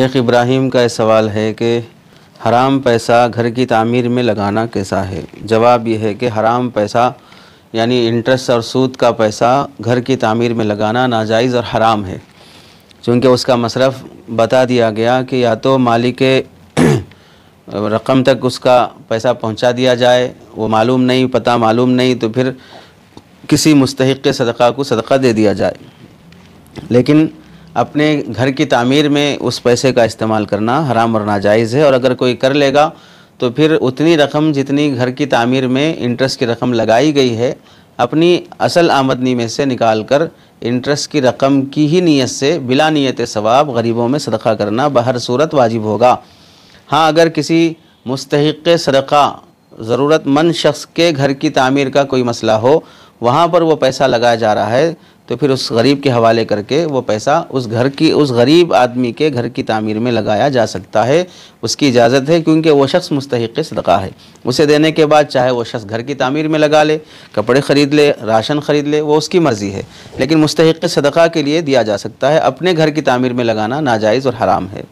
शेख इब्राहिम का सवाल है कि हराम पैसा घर की तामीर में लगाना कैसा है। जवाब यह है कि हराम पैसा यानी इंटरेस्ट और सूद का पैसा घर की तामीर में लगाना नाजायज़ और हराम है, चूँकि उसका मसरफ़ बता दिया गया कि या तो मालिक के रकम तक उसका पैसा पहुंचा दिया जाए, वो मालूम नहीं, पता मालूम नहीं, तो फिर किसी मुस्तहिक़ के सदक़ा को सदक़ा दे दिया जाए। लेकिन अपने घर की तामीर में उस पैसे का इस्तेमाल करना हराम और नाजायज़ है, और अगर कोई कर लेगा तो फिर उतनी रकम जितनी घर की तामीर में इंटरेस्ट की रकम लगाई गई है अपनी असल आमदनी में से निकाल कर इंटरेस्ट की रकम की ही नीयत से बिला नीयत सवाब गरीबों में सदक़ा करना बहर सूरत वाजिब होगा। हाँ, अगर किसी मुस्तहिक़ सदक़ा ज़रूरतमंद शख्स के घर की तामीर का कोई मसला हो, वहाँ पर वो पैसा लगाया जा रहा है, तो फिर उस गरीब के हवाले करके वो पैसा उस गरीब आदमी के घर की तामीर में लगाया जा सकता है। उसकी इजाज़त है, क्योंकि वो शख्स मुस्तहिक़ सदक़ा है। उसे देने के बाद चाहे वो शख्स घर की तामीर में लगा ले, कपड़े ख़रीद ले, राशन ख़रीद ले, वो उसकी मर्ज़ी है, लेकिन मुस्तहिक़ सदक़ा के लिए दिया जा सकता है। अपने घर की तामीर में लगाना नाजायज़ और हराम है।